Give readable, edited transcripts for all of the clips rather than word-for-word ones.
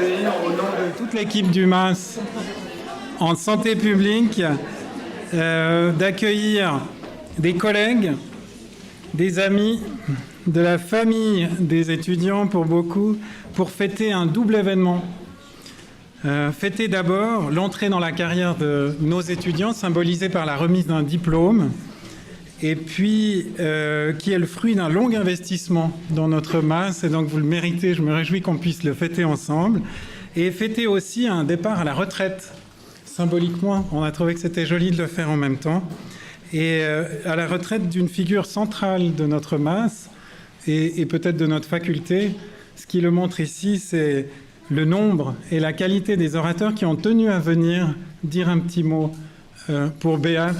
accueillir au nom de toute l'équipe du MAS en santé publique, d'accueillir des collègues, des amis, de la famille des étudiants pour beaucoup, pour fêter un double événement. Fêter d'abord l'entrée dans la carrière de nos étudiants, symbolisée par la remise d'un diplôme, et puis qui est le fruit d'un long investissement dans notre MAS, et donc vous le méritez, je me réjouis qu'on puisse le fêter ensemble, et fêter aussi un départ à la retraite. Symboliquement, on a trouvé que c'était joli de le faire en même temps, et à la retraite d'une figure centrale de notre MAS, et peut-être de notre faculté. Ce qui le montre ici, c'est le nombre et la qualité des orateurs qui ont tenu à venir dire un petit mot pour Beat,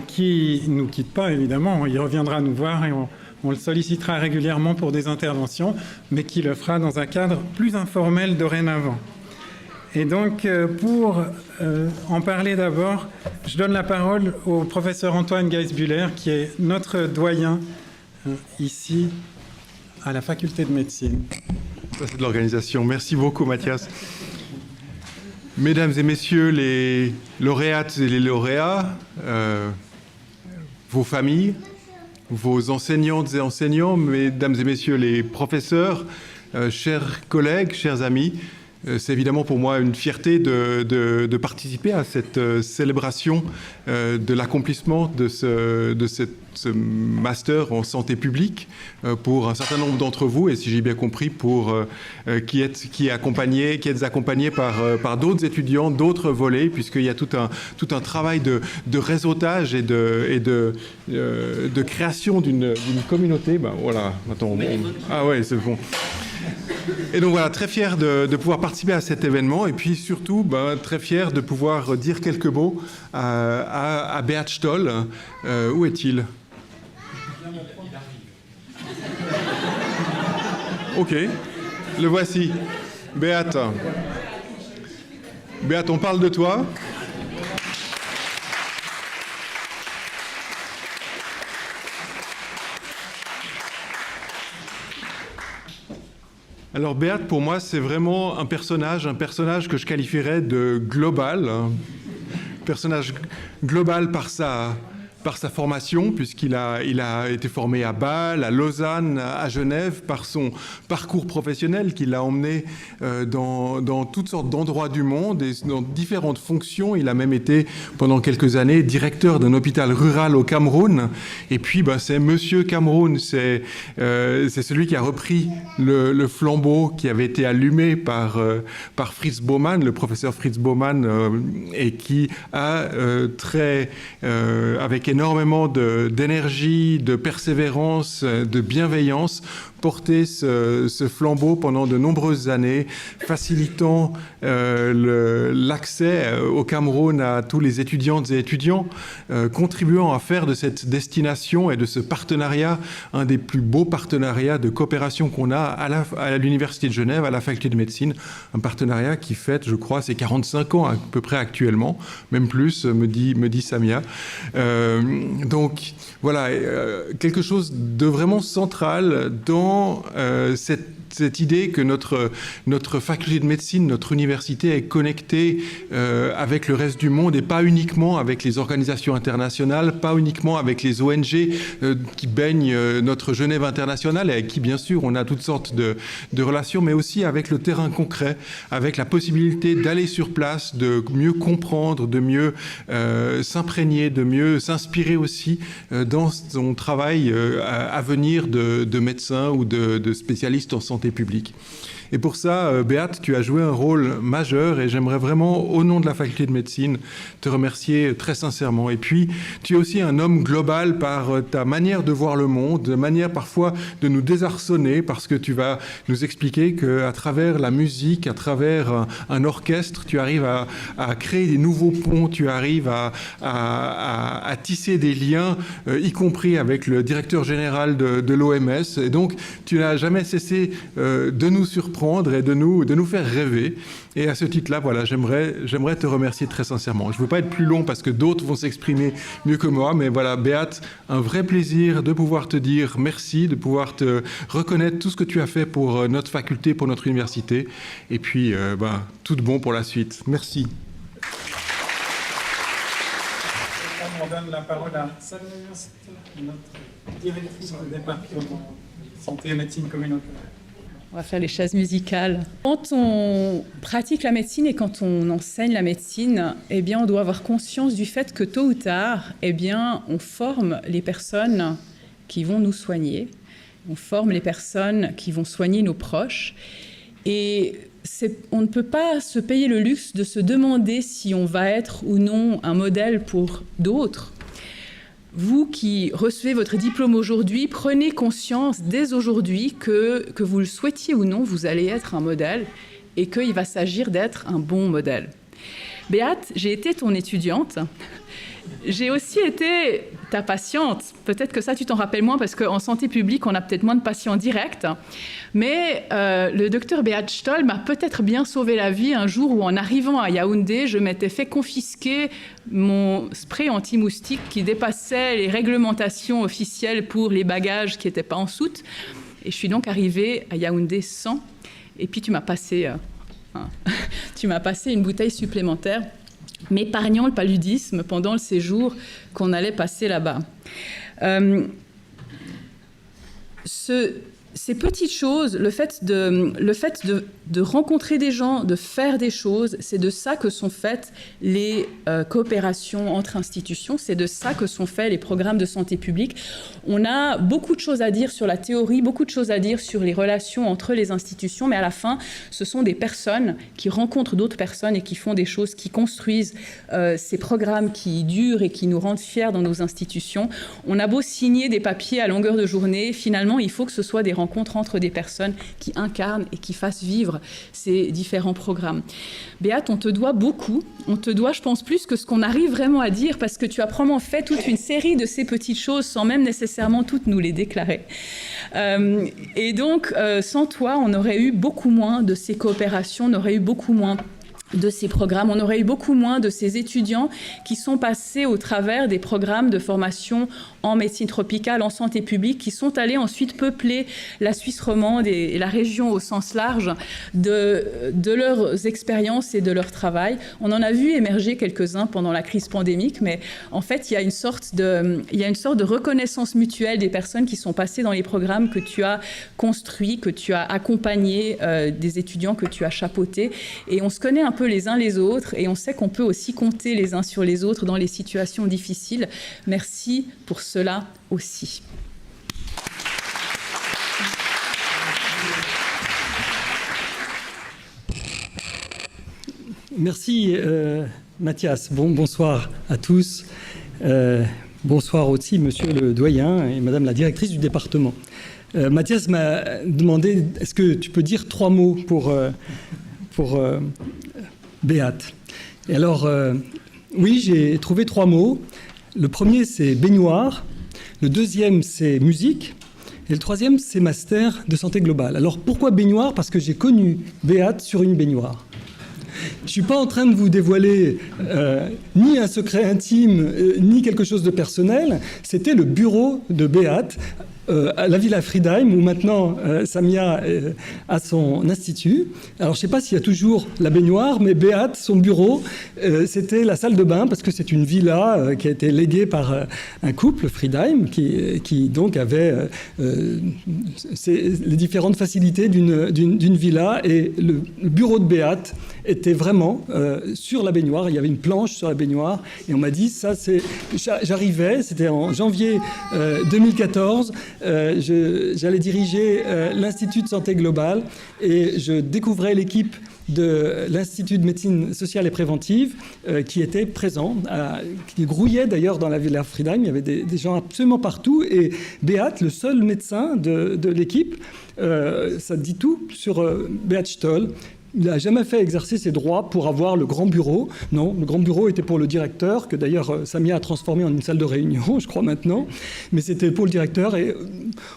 qui ne nous quitte pas, évidemment. Il reviendra nous voir et on le sollicitera régulièrement pour des interventions, mais qui le fera dans un cadre plus informel dorénavant. Et donc, pour en parler d'abord, je donne la parole au professeur Antoine Geisbühler, qui est notre doyen ici à la faculté de médecine. Ça, c'est de l'organisation. Merci beaucoup, Mathias. Mesdames et messieurs les lauréates et les lauréats, vos familles, vos enseignantes et enseignants, mesdames et messieurs les professeurs, chers collègues, chers amis, c'est évidemment pour moi une fierté de participer à cette célébration de l'accomplissement de ce master en santé publique pour un certain nombre d'entre vous, et si j'ai bien compris, pour qui êtes accompagnés par d'autres étudiants, d'autres volets, puisqu'il y a tout un travail de réseautage et de création d'une communauté. Ben voilà, attends, ah ouais, c'est bon. Et donc voilà, très fier de pouvoir participer à cet événement, et puis surtout très fier de pouvoir dire quelques mots à Beat Stoll. Où est-il? Ok, le voici. Beat, on parle de toi. Alors Beat, pour moi, c'est vraiment un personnage que je qualifierais de global. Un personnage global par sa formation, puisqu'il a été formé à Bâle, à Lausanne, à Genève, par son parcours professionnel qui l'a emmené dans toutes sortes d'endroits du monde et dans différentes fonctions. Il a même été, pendant quelques années, directeur d'un hôpital rural au Cameroun. Et puis, c'est Monsieur Cameroun, c'est celui qui a repris le flambeau qui avait été allumé par Fritz Baumann, le professeur Fritz Baumann, et qui a avec énormément d'énergie, de persévérance, de bienveillance, porté ce flambeau pendant de nombreuses années, facilitant l'accès au Cameroun à tous les étudiantes et étudiants, contribuant à faire de cette destination et de ce partenariat un des plus beaux partenariats de coopération qu'on a à l'Université de Genève, à la faculté de médecine, un partenariat qui fête, je crois, ses 45 ans à peu près actuellement, même plus, me dit Samia. Donc voilà, quelque chose de vraiment central dans cette idée que notre faculté de médecine, notre université est connectée avec le reste du monde et pas uniquement avec les organisations internationales, pas uniquement avec les ONG qui baignent notre Genève internationale et avec qui, bien sûr, on a toutes sortes de relations, mais aussi avec le terrain concret, avec la possibilité d'aller sur place, de mieux comprendre, de mieux s'imprégner, de mieux s'inspirer aussi dans son travail à venir de médecins ou de spécialistes en santé publique. Et pour ça, Beat, tu as joué un rôle majeur et j'aimerais vraiment, au nom de la faculté de médecine, te remercier très sincèrement. Et puis, tu es aussi un homme global par ta manière de voir le monde, de manière parfois de nous désarçonner, parce que tu vas nous expliquer qu'à travers la musique, à travers un orchestre, tu arrives à créer des nouveaux ponts, tu arrives à tisser tisser des liens, y compris avec le directeur général de l'OMS. Et donc, tu n'as jamais cessé de nous surprendre et de nous faire rêver. Et à ce titre-là, voilà, j'aimerais te remercier très sincèrement. Je ne veux pas être plus long parce que d'autres vont s'exprimer mieux que moi, mais voilà, Beat, un vrai plaisir de pouvoir te dire merci, de pouvoir te reconnaître tout ce que tu as fait pour notre faculté, pour notre université. Et puis, tout de bon pour la suite. Merci. On donne la parole à Salma, notre directrice du département santé et médecine communautaire. On va faire les chaises musicales. Quand on pratique la médecine et quand on enseigne la médecine, eh bien, on doit avoir conscience du fait que tôt ou tard, eh bien, on forme les personnes qui vont nous soigner. On forme les personnes qui vont soigner nos proches. Et on ne peut pas se payer le luxe de se demander si on va être ou non un modèle pour d'autres. Vous qui recevez votre diplôme aujourd'hui, prenez conscience dès aujourd'hui que vous le souhaitiez ou non, vous allez être un modèle et qu'il va s'agir d'être un bon modèle. Béate, j'ai été ton étudiante. J'ai aussi été ta patiente. Peut-être que ça, tu t'en rappelles moins parce qu'en santé publique, on a peut-être moins de patients directs. Mais le docteur Beat Stoll m'a peut-être bien sauvé la vie un jour où, en arrivant à Yaoundé, je m'étais fait confisquer mon spray anti-moustique qui dépassait les réglementations officielles pour les bagages qui n'étaient pas en soute. Et je suis donc arrivée à Yaoundé sans. Et puis tu m'as passé une bouteille supplémentaire, m'épargnant le paludisme pendant le séjour qu'on allait passer là-bas. Ces petites choses, le fait de rencontrer des gens, de faire des choses, c'est de ça que sont faites les coopérations entre institutions, c'est de ça que sont faits les programmes de santé publique. On a beaucoup de choses à dire sur la théorie, beaucoup de choses à dire sur les relations entre les institutions, mais à la fin, ce sont des personnes qui rencontrent d'autres personnes et qui font des choses, qui construisent ces programmes qui durent et qui nous rendent fiers dans nos institutions. On a beau signer des papiers à longueur de journée, finalement, il faut que ce soit des rencontres entre des personnes qui incarnent et qui fassent vivre ces différents programmes. Béate, on te doit beaucoup. On te doit, je pense, plus que ce qu'on arrive vraiment à dire, parce que tu as probablement fait toute une série de ces petites choses sans même nécessairement toutes nous les déclarer. Et donc, sans toi, on aurait eu beaucoup moins de ces coopérations, on aurait eu beaucoup moins de ces programmes, on aurait eu beaucoup moins de ces étudiants qui sont passés au travers des programmes de formation en médecine tropicale, en santé publique, qui sont allés ensuite peupler la Suisse romande et la région au sens large de leurs expériences et de leur travail. On en a vu émerger quelques-uns pendant la crise pandémique, mais en fait, il y a une sorte de reconnaissance mutuelle des personnes qui sont passées dans les programmes que tu as construits, que tu as accompagnés, des étudiants que tu as chapeautés. Et on se connaît un peu les uns les autres et on sait qu'on peut aussi compter les uns sur les autres dans les situations difficiles. Merci pour cela aussi. Merci Mathias. Bonsoir à tous. Bonsoir aussi monsieur le doyen et madame la directrice du département. Mathias m'a demandé, est-ce que tu peux dire 3 mots pour Béate. Et alors, oui, j'ai trouvé 3 mots. Le premier, c'est baignoire. Le deuxième, c'est musique. Et le troisième, c'est master de santé globale. Alors, pourquoi baignoire ? Parce que j'ai connu Béate sur une baignoire. Je ne suis pas en train de vous dévoiler ni un secret intime, ni quelque chose de personnel. C'était le bureau de Béate à la Villa Friedheim, où maintenant Samia a son institut. Alors, je ne sais pas s'il y a toujours la baignoire, mais Béate, son bureau, c'était la salle de bain, parce que c'est une villa qui a été léguée par un couple, Friedheim, qui donc avait les différentes facilités d'une villa. Et le bureau de Béate était vraiment sur la baignoire. Il y avait une planche sur la baignoire. Et on m'a dit, ça, c'est... J'arrivais, c'était en janvier 2014. J'allais diriger l'Institut de santé globale et je découvrais l'équipe de l'Institut de médecine sociale et préventive qui était présent, qui grouillait d'ailleurs dans la Villa Friedheim. Il y avait des gens absolument partout et Béate, le seul médecin de l'équipe, ça dit tout sur Beat Stoll, Il n'a jamais fait exercer ses droits pour avoir le grand bureau. Non, le grand bureau était pour le directeur, que d'ailleurs Samia a transformé en une salle de réunion, je crois maintenant. Mais c'était pour le directeur. Et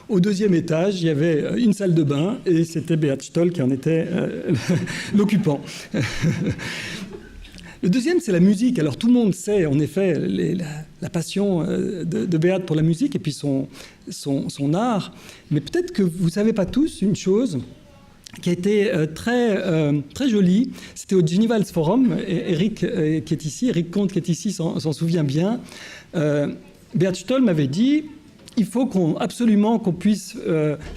au deuxième étage, il y avait une salle de bain et c'était Beat Stoll qui en était l'occupant. Le deuxième, c'est la musique. Alors tout le monde sait en effet la passion de Beat pour la musique et puis son art. Mais peut-être que vous ne savez pas tous une chose qui a été très jolie. C'était au Geneva Forum. Et Eric qui est ici, Eric Comte qui est ici s'en souvient bien. Beat Stoll m'avait dit: il faut absolument qu'on puisse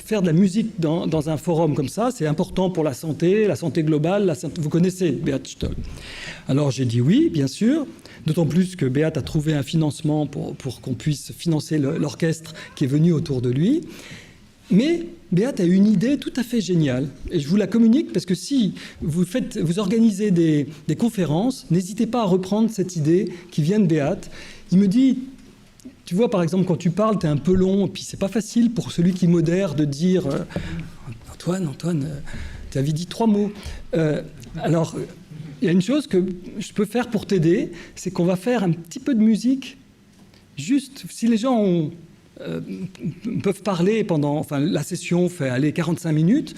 faire de la musique dans un forum comme ça. C'est important pour la santé globale. Vous connaissez Beat Stoll. Alors j'ai dit oui, bien sûr. D'autant plus que Beat a trouvé un financement pour qu'on puisse financer l'orchestre qui est venu autour de lui. Mais Beat a une idée tout à fait géniale. Et je vous la communique parce que si vous organisez des conférences, n'hésitez pas à reprendre cette idée qui vient de Beat. Il me dit: tu vois, par exemple, quand tu parles, tu es un peu long, et puis c'est pas facile pour celui qui modère de dire Antoine, tu avais dit 3 mots. Alors, il y a une chose que je peux faire pour t'aider, c'est qu'on va faire un petit peu de musique. Juste, si les gens peuvent parler pendant... Enfin, la session fait aller 45 minutes.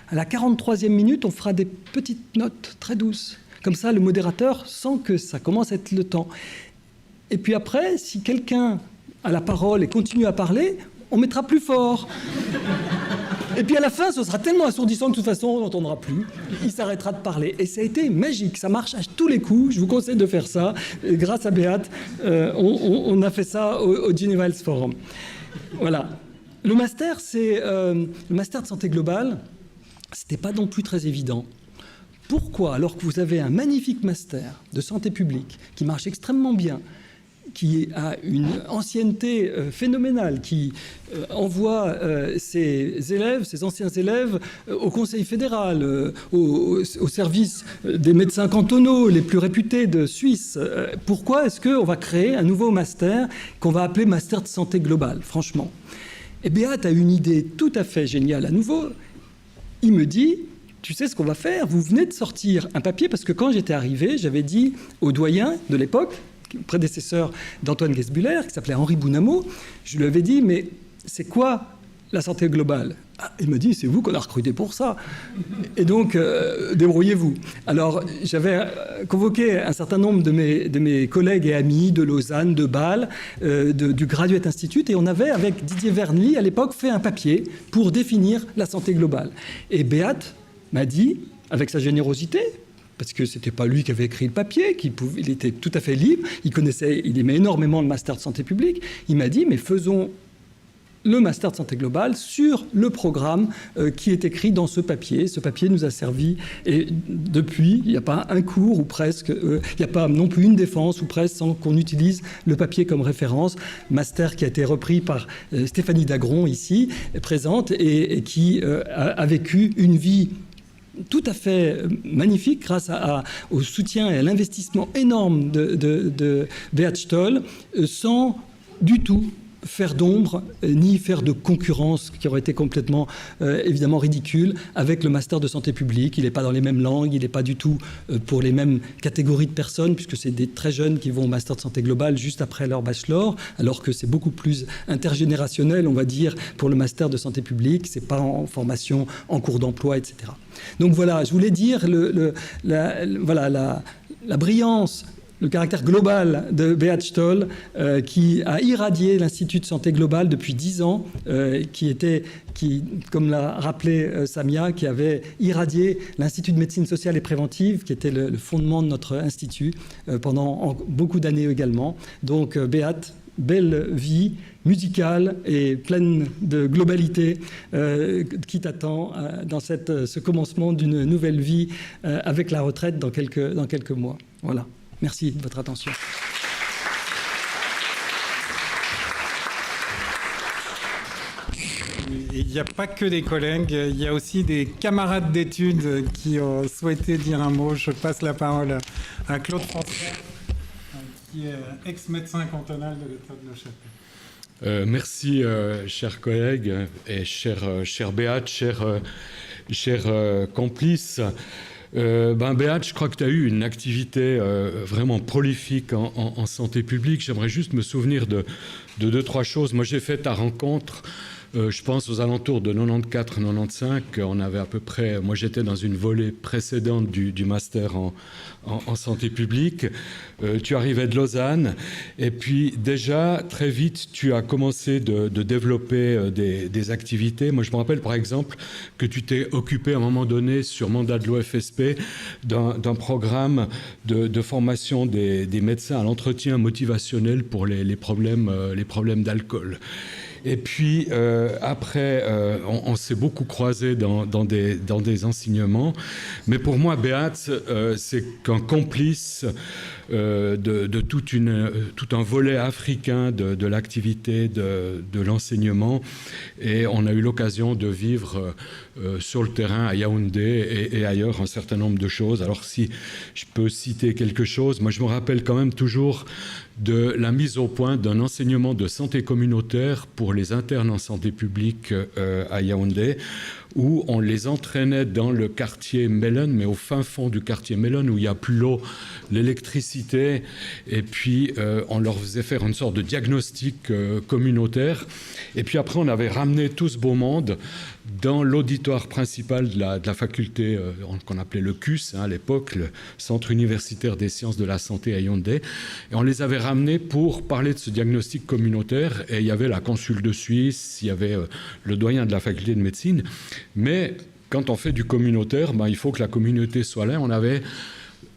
À la 43e minute, on fera des petites notes très douces. Comme ça, le modérateur sent que ça commence à être le temps. Et puis après, si quelqu'un a la parole et continue à parler, on mettra plus fort. Et puis à la fin, ce sera tellement assourdissant que de toute façon, on n'entendra plus. Il s'arrêtera de parler. Et ça a été magique. Ça marche à tous les coups. Je vous conseille de faire ça. Et grâce à Beat, on a fait ça au Geneva Health Forum. Voilà. Le master, c'est le master de santé globale. C'était pas non plus très évident. Pourquoi, alors que vous avez un magnifique master de santé publique qui marche extrêmement bien, qui a une ancienneté phénoménale, qui envoie ses anciens élèves au Conseil fédéral, au service des médecins cantonaux les plus réputés de Suisse. Pourquoi est-ce qu'on va créer un nouveau master qu'on va appeler master de santé globale, franchement? Et Beat a une idée tout à fait géniale à nouveau. Il me dit: tu sais ce qu'on va faire? Vous venez de sortir un papier, parce que quand j'étais arrivé, j'avais dit au doyen de l'époque, prédécesseur d'Antoine Guesbuller, qui s'appelait Henri Bounamo, je lui avais dit: mais c'est quoi la santé globale? Il me dit: c'est vous qu'on a recruté pour ça. Et donc, débrouillez-vous. Alors, j'avais convoqué un certain nombre de mes collègues et amis de Lausanne, de Bâle, du Graduate Institute, et on avait, avec Didier Vernely, à l'époque, fait un papier pour définir la santé globale. Et Beat m'a dit, avec sa générosité, parce que ce n'était pas lui qui avait écrit le papier, il était tout à fait libre, il aimait énormément le master de santé publique, il m'a dit: mais faisons le master de santé globale sur le programme qui est écrit dans ce papier. Ce papier nous a servi, et depuis, il n'y a pas un cours, ou presque, il n'y a pas non plus une défense, ou presque, sans qu'on utilise le papier comme référence. Master qui a été repris par Stéphanie Dagron, ici, présente, et qui a vécu une vie tout à fait magnifique grâce au soutien et à l'investissement énorme de Beat Stoll, sans du tout faire d'ombre ni faire de concurrence qui aurait été complètement évidemment ridicule avec le master de santé publique. Il n'est pas dans les mêmes langues, il n'est pas du tout pour les mêmes catégories de personnes, puisque c'est des très jeunes qui vont au master de santé globale juste après leur bachelor, alors que c'est beaucoup plus intergénérationnel, on va dire, pour le master de santé publique. C'est pas en formation, en cours d'emploi, etc. Donc voilà, je voulais dire la brillance, le caractère global de Beat Stoll, qui a irradié l'Institut de santé globale depuis 10 ans, qui, comme l'a rappelé Samia, qui avait irradié l'Institut de médecine sociale et préventive, qui était le fondement de notre institut pendant beaucoup d'années également. Donc Beat, belle vie musicale et pleine de globalité qui t'attend dans ce commencement d'une nouvelle vie avec la retraite dans quelques mois. Voilà. Merci de votre attention. Il n'y a pas que des collègues, il y a aussi des camarades d'études qui ont souhaité dire un mot. Je passe la parole à Claude François, qui est ex-médecin cantonal de l'État de Neuchâtel. Merci, chers collègues et cher Beat, cher complice. Béat, je crois que tu as eu une activité vraiment prolifique en santé publique. J'aimerais juste me souvenir de 2-3 choses. Moi, j'ai fait ta rencontre, je pense, aux alentours de 94-95. On avait à peu près... Moi, j'étais dans une volée précédente du master en santé publique. Tu arrivais de Lausanne. Et puis, déjà, très vite, tu as commencé de développer des activités. Moi, je me rappelle, par exemple, que tu t'es occupé à un moment donné, sur mandat de l'OFSP, d'un programme de formation des médecins à l'entretien motivationnel pour les problèmes d'alcool. Et puis, après, on s'est beaucoup croisés dans des enseignements. Mais pour moi, Béat, c'est qu'un complice de tout un volet africain de l'activité, de l'enseignement. Et on a eu l'occasion de vivre sur le terrain à Yaoundé et ailleurs un certain nombre de choses. Alors, si je peux citer quelque chose, moi, je me rappelle quand même toujours de la mise au point d'un enseignement de santé communautaire pour les internes en santé publique à Yaoundé, où on les entraînait dans le quartier Melon, mais au fin fond du quartier Melon, où il n'y a plus l'eau, l'électricité, et puis on leur faisait faire une sorte de diagnostic communautaire. Et puis après, on avait ramené tout ce beau monde dans l'auditoire principal de la faculté qu'on appelait le CUS, à l'époque, le Centre universitaire des sciences de la santé à Yaoundé. Et on les avait ramenés pour parler de ce diagnostic communautaire. Et il y avait la consul de Suisse, il y avait le doyen de la faculté de médecine. Mais quand on fait du communautaire, il faut que la communauté soit là. On avait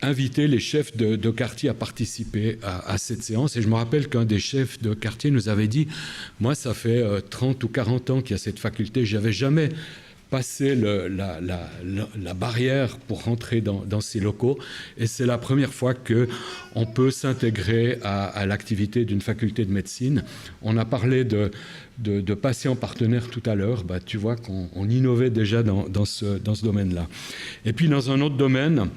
invité les chefs de quartier à participer à cette séance. Et je me rappelle qu'un des chefs de quartier nous avait dit « Moi, ça fait 30 ou 40 ans qu'il y a cette faculté. Je n'avais jamais passé la barrière pour rentrer dans ces locaux. Et c'est la première fois qu'on peut s'intégrer à l'activité d'une faculté de médecine. » On a parlé de patients partenaires tout à l'heure. Tu vois qu'on innovait déjà dans ce domaine-là. Et puis, dans un autre domaine,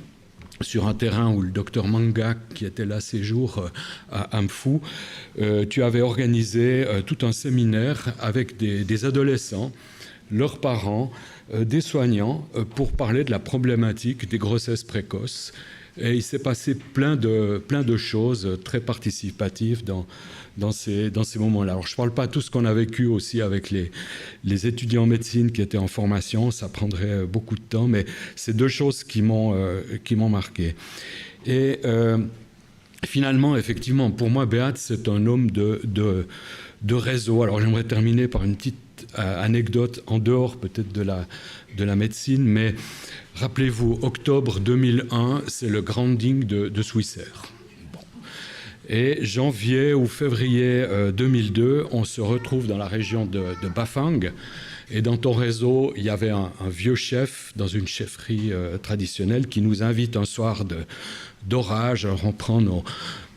sur un terrain où le docteur Manga, qui était là ces jours à Amfou, tu avais organisé tout un séminaire avec des adolescents, leurs parents, des soignants, pour parler de la problématique des grossesses précoces. Et il s'est passé plein de choses très participatives dans ces moments-là. Alors, je ne parle pas de tout ce qu'on a vécu aussi avec les étudiants en médecine qui étaient en formation, ça prendrait beaucoup de temps, mais c'est 2 choses qui m'ont marqué. Et finalement, effectivement, pour moi, Béat, c'est un homme de réseau. Alors, j'aimerais terminer par une petite anecdote en dehors peut-être de la médecine, mais rappelez-vous, octobre 2001, c'est le grounding de Swissair. Et janvier ou février 2002, on se retrouve dans la région de Bafang. Et dans ton réseau, il y avait un vieux chef dans une chefferie traditionnelle qui nous invite un soir d'orage. Alors on prend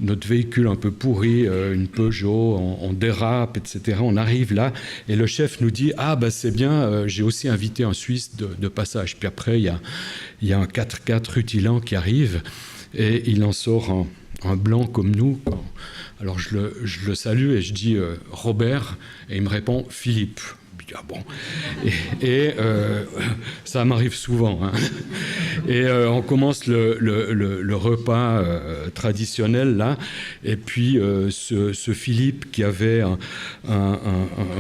notre véhicule un peu pourri, une Peugeot, on dérape, etc. On arrive là et le chef nous dit « Ah, c'est bien, j'ai aussi invité un Suisse de passage. » Puis après, il y a un 4x4 rutilant qui arrive et il en sort un blanc comme nous. Alors je le salue et je dis « Robert » et il me répond « Philippe ». Ah bon. Et ça m'arrive souvent. Hein. Et on commence le repas traditionnel là. Et puis ce Philippe qui avait un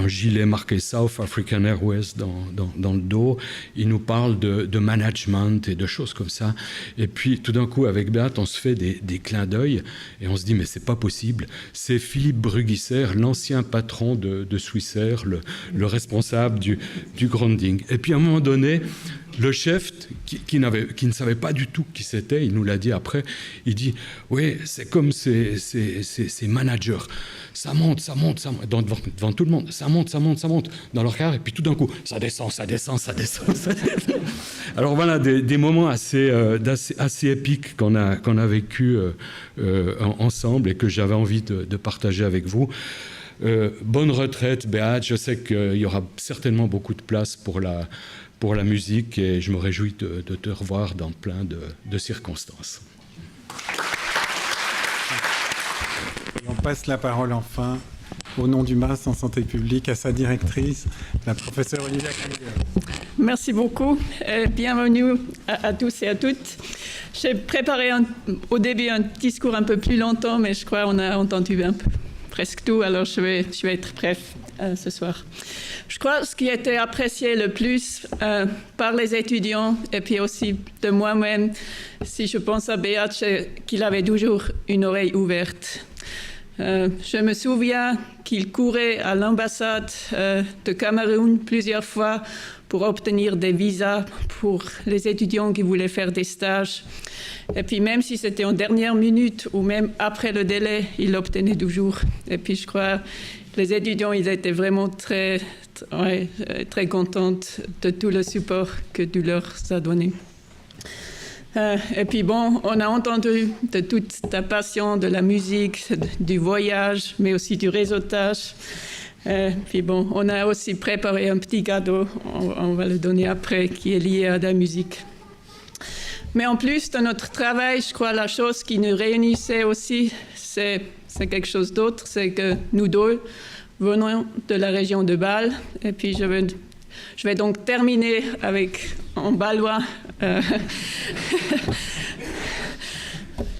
gilet marqué South African Airways dans le dos, il nous parle de management et de choses comme ça. Et puis tout d'un coup avec Béat, on se fait des clins d'œil et on se dit mais c'est pas possible. C'est Philippe Brugisser, l'ancien patron de Swissair, le responsable du grounding. Et puis à un moment donné, le chef qui ne savait pas du tout qui c'était, il nous l'a dit après, il dit « Oui, c'est comme ces managers, ça monte, devant tout le monde, ça monte dans leur carrière, et puis tout d'un coup, ça descend. » Alors voilà, des moments assez épiques qu'on a vécu ensemble et que j'avais envie de partager avec vous. Bonne retraite, Béat. Je sais qu'il y aura certainement beaucoup de place pour la musique et je me réjouis de te revoir dans plein de circonstances. Et on passe la parole enfin, au nom du MAS en santé publique, à sa directrice, la professeure Olivia Krieger. Merci beaucoup. Bienvenue à tous et à toutes. J'ai préparé au début un discours un peu plus longtemps, mais je crois qu'on a entendu un peu, presque tout, alors je vais être bref ce soir. Je crois que ce qui a été apprécié le plus par les étudiants et puis aussi de moi-même, si je pense à Beat, c'est qu'il avait toujours une oreille ouverte. Je me souviens qu'il courait à l'ambassade de Cameroun plusieurs fois pour obtenir des visas pour les étudiants qui voulaient faire des stages. Et puis même si c'était en dernière minute ou même après le délai, il l'obtenait toujours. Et puis je crois que les étudiants, ils étaient vraiment très contents de tout le support que tu leur as donné. Et puis bon, on a entendu de toute ta passion, de la musique, du voyage, mais aussi du réseautage. Puis bon, on a aussi préparé un petit cadeau, on va le donner après, qui est lié à la musique. Mais en plus de notre travail, je crois la chose qui nous réunissait aussi, c'est quelque chose d'autre, c'est que nous deux venons de la région de Bâle. Et puis je vais donc terminer en balois.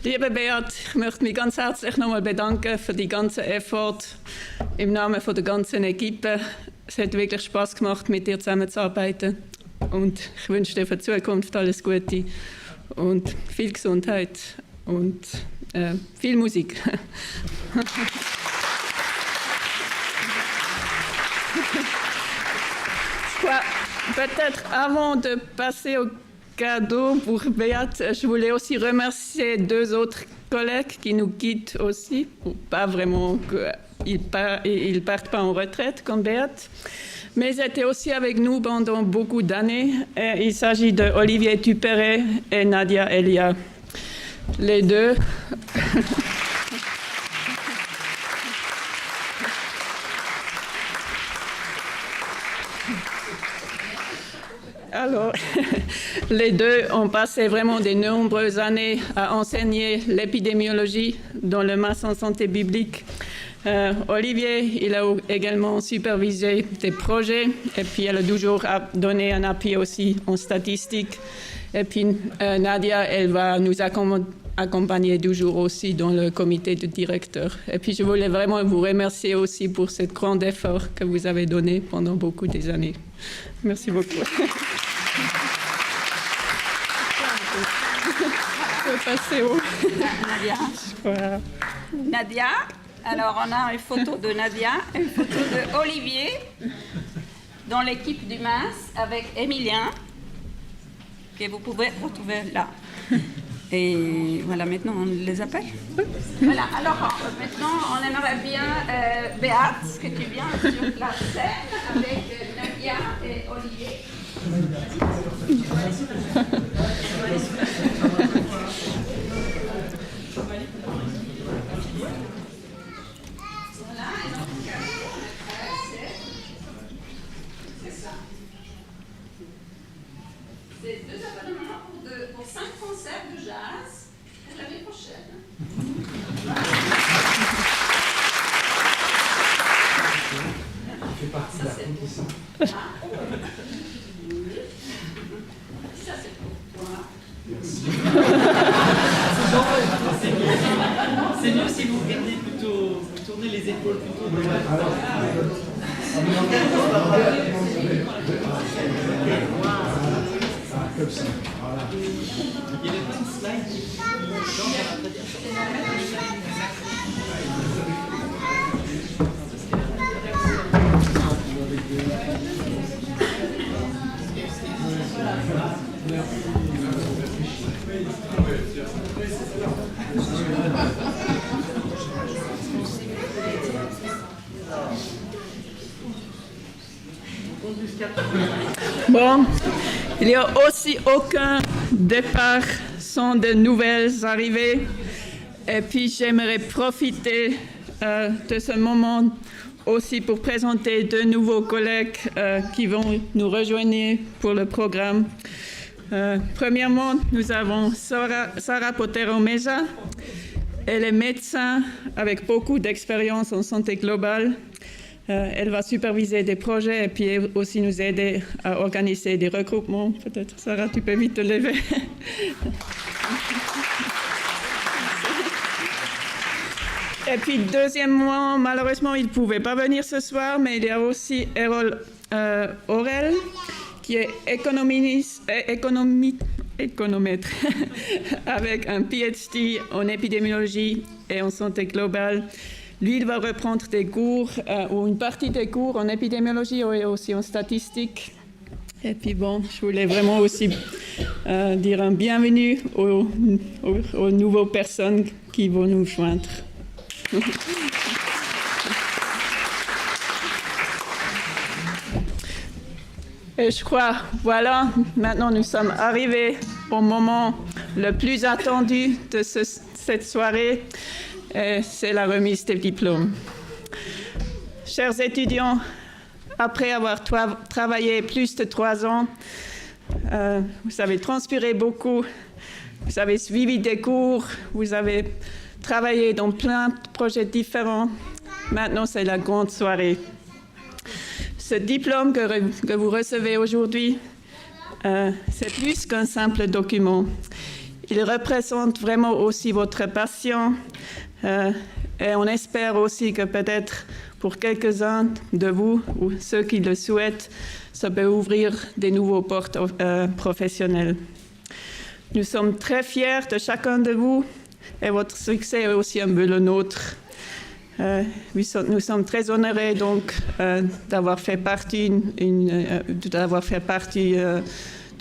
Liebe Beat, ich möchte mich ganz herzlich nochmal bedanken für die ganze Effort im Namen von der ganzen Equipe. Es hat wirklich Spaß gemacht, mit dir zusammenzuarbeiten. Und ich wünsche dir für die Zukunft alles Gute und viel Gesundheit und viel Musik. Peut-être avant de passer au cadeau pour Beat, je voulais aussi remercier 2 autres collègues qui nous quittent aussi, ou pas vraiment, ils partent pas en retraite comme Beat, mais ils étaient aussi avec nous pendant beaucoup d'années. Il s'agit de Olivier Tuperet et Nadia Elia. Les deux. Alors, les deux ont passé vraiment de nombreuses années à enseigner l'épidémiologie dans le master en santé publique. Olivier, il a également supervisé des projets et puis elle a toujours donné un appui aussi en statistique. Et puis Nadia, elle va nous accompagner toujours aussi dans le comité de directeur. Et puis je voulais vraiment vous remercier aussi pour ce grand effort que vous avez donné pendant beaucoup des années. Merci beaucoup. Nadia. Voilà. Nadia. Alors, on a une photo de Nadia, une photo de Olivier dans l'équipe du MAS avec Emilien, que vous pouvez retrouver là. Et voilà, maintenant, on les appelle. Voilà, alors maintenant, on aimerait bien, Beat, que tu viens sur la scène avec Nadia et Olivier. C'est 2 abonnements pour 5 concerts de jazz pour l'année prochaine. Il fait partie de la compétition. Ça, c'est pour toi. Merci. C'est mieux si vous regardez plutôt, vous tournez les épaules plutôt de Comme ça. Voilà. Il y avait pas une slide qui change à la Bon, il n'y a aussi aucun départ sans de nouvelles arrivées. Et puis j'aimerais profiter de ce moment aussi pour présenter 2 nouveaux collègues qui vont nous rejoindre pour le programme. Premièrement, nous avons Sara Potero-Meza. Elle est médecin avec beaucoup d'expérience en santé globale. Elle va superviser des projets et puis aussi nous aider à organiser des regroupements. Peut-être, Sarah, tu peux vite te lever. Et puis, deuxièmement, malheureusement, il ne pouvait pas venir ce soir, mais il y a aussi Errol Aurel, qui est économètre avec un PhD en épidémiologie et en santé globale. Lui, il va reprendre des cours, ou une partie des cours en épidémiologie et aussi en statistique. Et puis bon, je voulais vraiment aussi dire un bienvenue aux nouvelles personnes qui vont nous joindre. Et je crois, voilà, maintenant nous sommes arrivés au moment le plus attendu de cette soirée, c'est la remise des diplômes. Chers étudiants, après avoir travaillé plus de 3 ans, vous avez transpiré beaucoup, vous avez suivi des cours, vous avez travaillé dans plein de projets différents. Maintenant, c'est la grande soirée. Ce diplôme que vous recevez aujourd'hui, c'est plus qu'un simple document. Il représente vraiment aussi votre passion et on espère aussi que peut-être pour quelques-uns de vous ou ceux qui le souhaitent, ça peut ouvrir des nouveaux portes professionnelles. Nous sommes très fiers de chacun de vous et votre succès est aussi un peu le nôtre. Nous sommes très honorés donc d'avoir fait partie de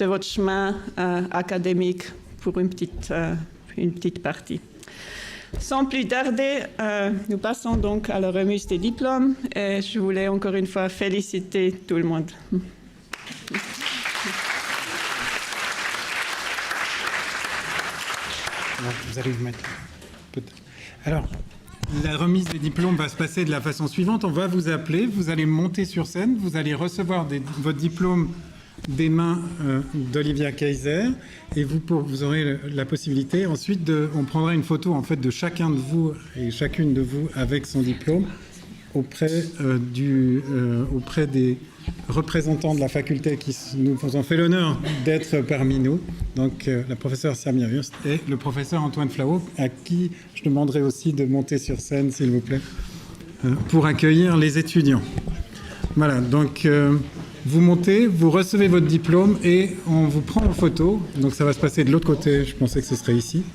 votre chemin académique pour une petite partie. Sans plus tarder, nous passons donc à la remise des diplômes et je voulais encore une fois féliciter tout le monde. Vous allez vous mettre. Alors, la remise des diplômes va se passer de la façon suivante. On va vous appeler, vous allez monter sur scène, vous allez recevoir votre diplôme des mains d'Olivia Kaiser et vous aurez la possibilité ensuite on prendra une photo en fait de chacun de vous et chacune de vous avec son diplôme auprès des représentants de la faculté qui nous ont fait l'honneur d'être parmi nous, donc la professeure Samia Wurst et le professeur Antoine Flahault, à qui je demanderai aussi de monter sur scène, s'il vous plaît, pour accueillir les étudiants. Voilà, donc vous montez, vous recevez votre diplôme et on vous prend en photo. Donc ça va se passer de l'autre côté, je pensais que ce serait ici.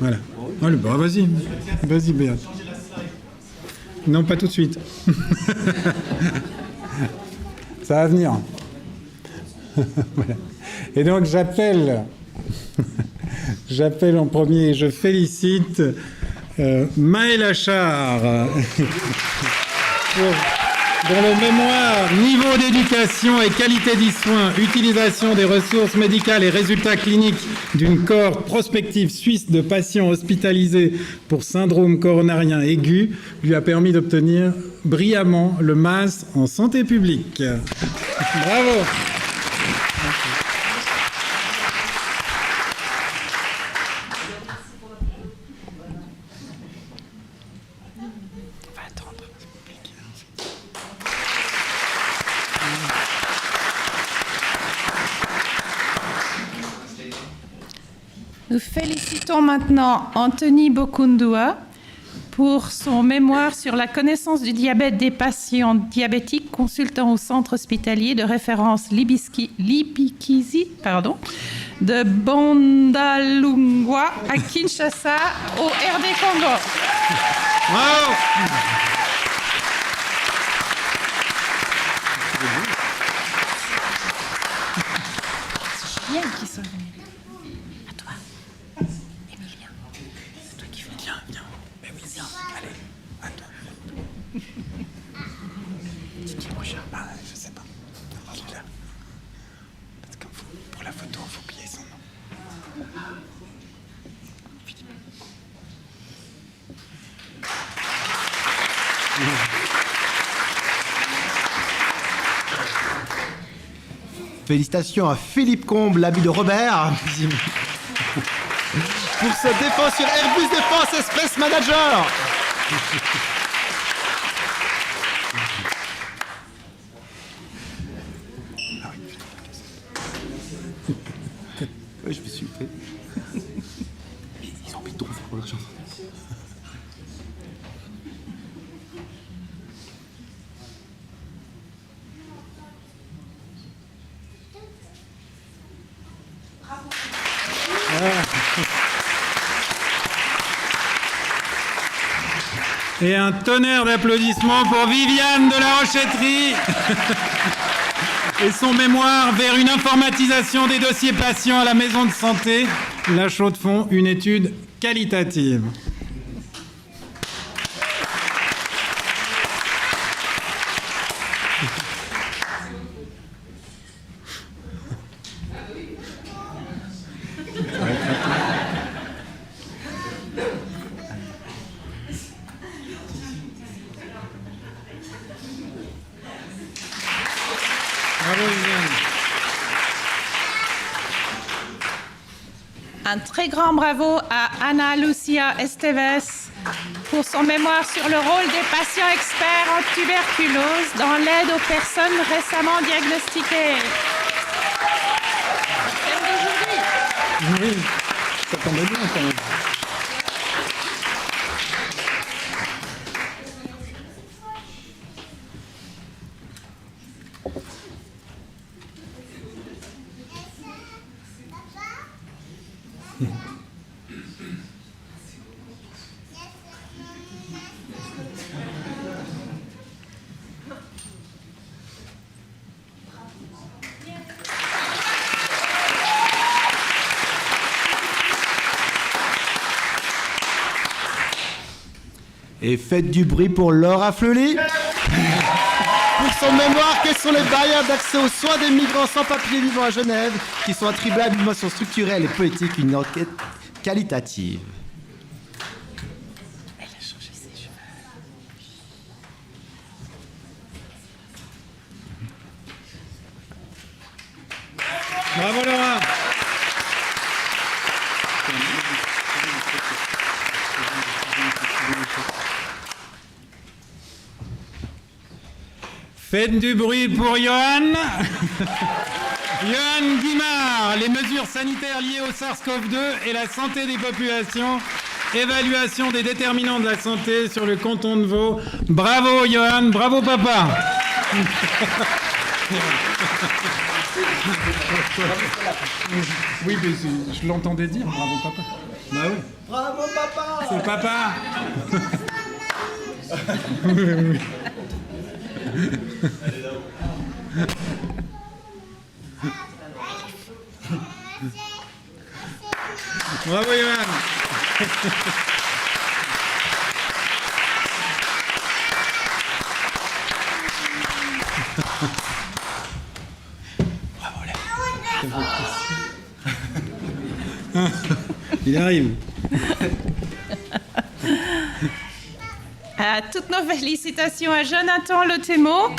Voilà. Allez, bah, vas-y, Béat. Non, pas tout de suite. Ça va venir. Voilà. Et donc j'appelle en premier, je félicite Maël Achard dont le mémoire « Niveau d'éducation et qualité des soins, utilisation des ressources médicales et résultats cliniques d'une cohorte prospective suisse de patients hospitalisés pour syndrome coronarien aigu » lui a permis d'obtenir brillamment le MAS en santé publique. Bravo. Nous félicitons maintenant Anthony Bokundua pour son mémoire sur la connaissance du diabète des patients diabétiques consultant au centre hospitalier de référence Libikizi de Bandalungwa à Kinshasa au RD Congo. Bravo. C'est génial qu'ils soient venus. Félicitations à Philippe Combe, l'ami de Robert, pour ce défense sur Airbus Défense Space Manager. Ouais, je me suis fait. Ils ont mis trop fort l'argent. Et un tonnerre d'applaudissements pour Viviane de la Rochetterie et son mémoire vers une informatisation des dossiers patients à la maison de santé, La Chaux-de-Fonds, une étude qualitative. Un très grand bravo à Ana Lucia Esteves pour son mémoire sur le rôle des patients experts en tuberculose dans l'aide aux personnes récemment diagnostiquées. Oui, ça tombait bien quand même. Et faites du bruit pour Laura Fleury. Pour son mémoire, quelles sont les barrières d'accès aux soins des migrants sans papier vivant à Genève qui sont attribuées à une dimension structurelle et politique, une enquête qualitative. Elle a changé ses cheveux. Bravo Laura. Faites du bruit pour Johan. Johan Guimard, les mesures sanitaires liées au SARS-CoV-2 et la santé des populations, évaluation des déterminants de la santé sur le canton de Vaud. Bravo Johan, bravo papa. Oui, mais je l'entendais dire, bravo papa. Bah oui. Bravo papa. C'est papa. Bravo Johan. Il arrive. Toutes nos félicitations à Jonathan Lotemo pour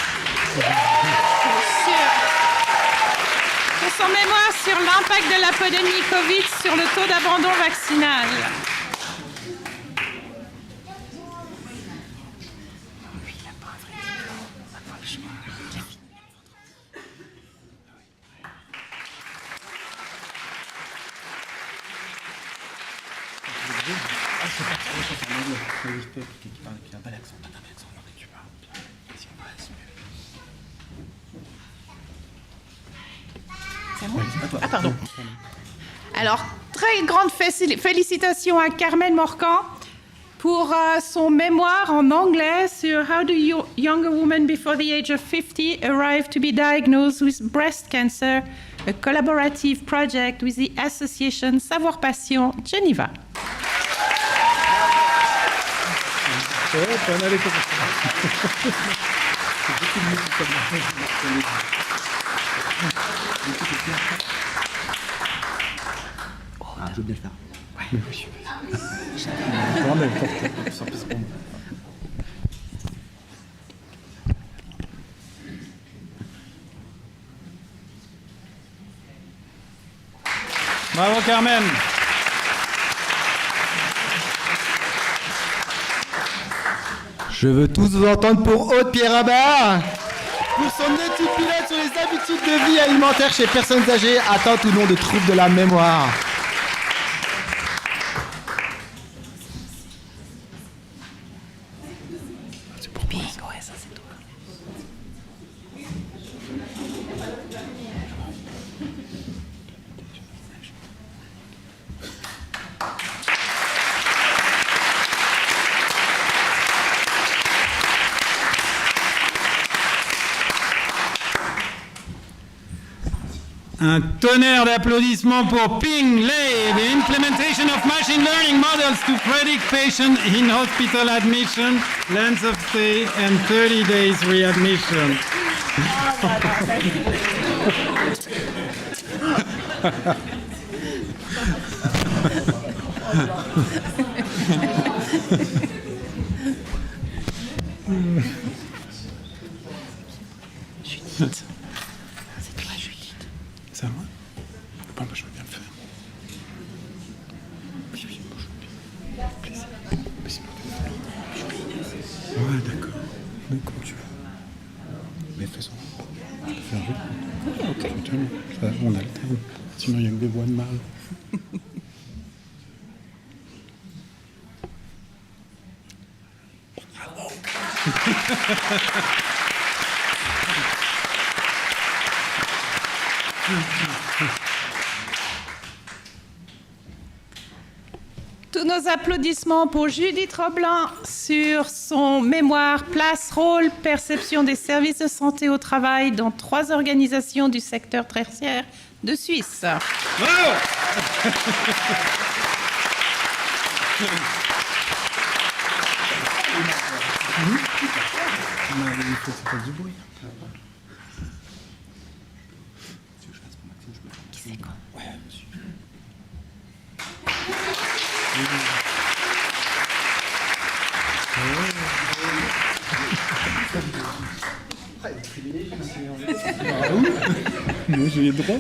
son mémoire sur l'impact de la pandémie Covid sur le taux d'abandon vaccinal. Ah, pardon. Alors, très grande félicitations à Carmen Morcan pour son mémoire en anglais sur How do younger women before the age of 50 arrive to be diagnosed with breast cancer, a collaborative project with the Association Savoir Patient Geneva. Ah, je veux bien le faire. Ouais. Bravo Carmen. Je veux tous vous entendre pour Aude Pierre Rabart. pour son étude pilote sur les habitudes de vie alimentaire chez personnes âgées atteintes ou non de troubles de la mémoire. Un tonnerre d'applaudissements pour Ping Lei, the implementation of machine learning models to predict patient in hospital admission, length of stay and 30 days readmission. Judith. C'est à moi? Bon, bah, je veux bien le faire. Oui, oui, bon, je veux bien. Plaisir. Mais sinon, ouais, d'accord. Donc, comme tu veux. Mais faisons. Je peux faire vite. Ok. On alterne. Sinon, il y a que des voix de mal. Tous nos applaudissements pour Judith Roblin sur son mémoire Place, rôle, perception des services de santé au travail dans 3 organisations du secteur tertiaire de Suisse. Bravo. Il faut que ça fasse du bruit. Qui c'est quoi? Ouais, monsieur. Moi j'ai les droits.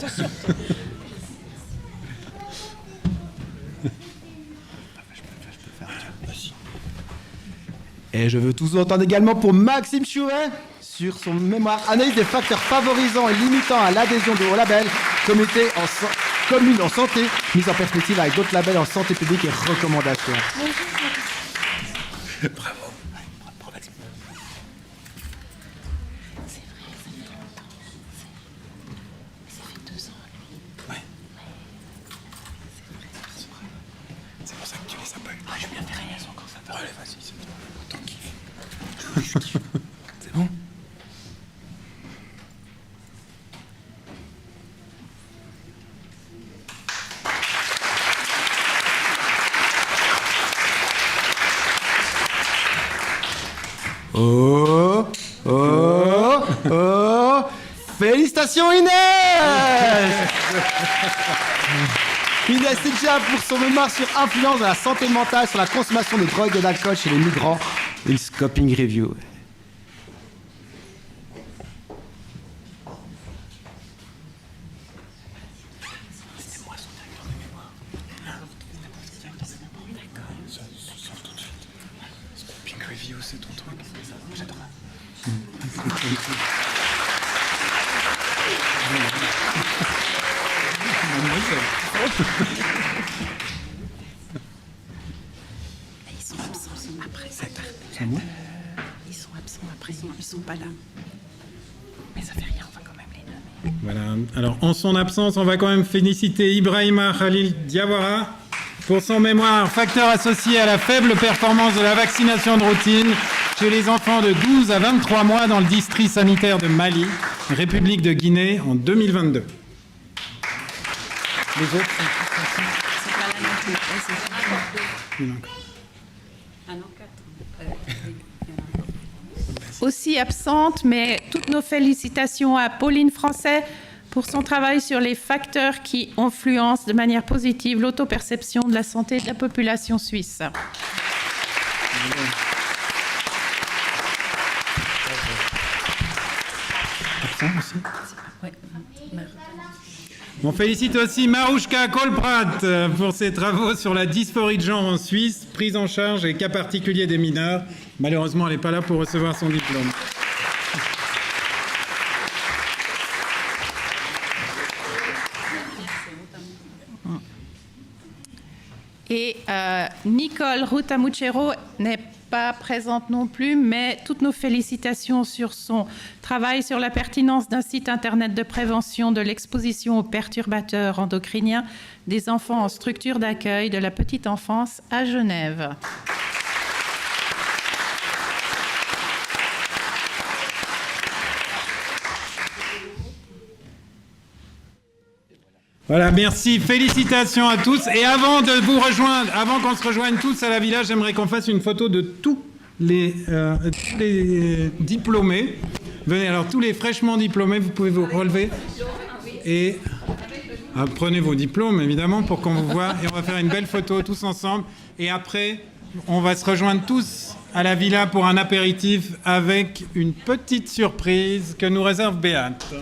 Et je veux tous entendre également pour Maxime Chouet sur son mémoire analyse des facteurs favorisant et limitant à l'adhésion au label commune en santé, mise en perspective avec d'autres labels en santé publique et recommandations. Bravo. C'est bon? Oh, oh, oh! Félicitations Inès! Inès Tidja pour son mémoire sur influence de la santé mentale sur la consommation de drogue et d'alcool chez les migrants. Une scoping review. C'était moi son directeur de mémoire. Sors tout de suite. Scoping review, c'est ton truc. J'adore. Ils sont absents après. C'est moi? Ils sont absents après. Ils sont pas là. Mais ça fait rien, on va quand même les nommer. Voilà. Alors, en son absence, on va quand même féliciter Ibrahima Khalil Diawara pour son mémoire facteur associé à la faible performance de la vaccination de routine chez les enfants de 12 à 23 mois dans le district sanitaire de Mali, République de Guinée, en 2022. Les autres sont C'est pas là non plus. Ouais, c'est ça. Ah non, 4. Aussi absente, mais toutes nos félicitations à Pauline Français pour son travail sur les facteurs qui influencent de manière positive l'autoperception de la santé de la population suisse. aussi. On félicite aussi Marouchka Kolprat pour ses travaux sur la dysphorie de genre en Suisse, prise en charge et cas particuliers des mineurs. Malheureusement, elle n'est pas là pour recevoir son diplôme. Et Nicole Rutamuchero n'est pas présente non plus, mais toutes nos félicitations sur son travail sur la pertinence d'un site internet de prévention de l'exposition aux perturbateurs endocriniens des enfants en structure d'accueil de la petite enfance à Genève. Voilà, merci, félicitations à tous. Et avant de vous rejoindre, avant qu'on se rejoigne tous à la villa, j'aimerais qu'on fasse une photo de tous les diplômés. Venez, alors tous les fraîchement diplômés, vous pouvez vous relever. Et prenez vos diplômes, évidemment, pour qu'on vous voit. Et on va faire une belle photo tous ensemble. Et après, on va se rejoindre tous à la villa pour un apéritif avec une petite surprise que nous réserve Béate.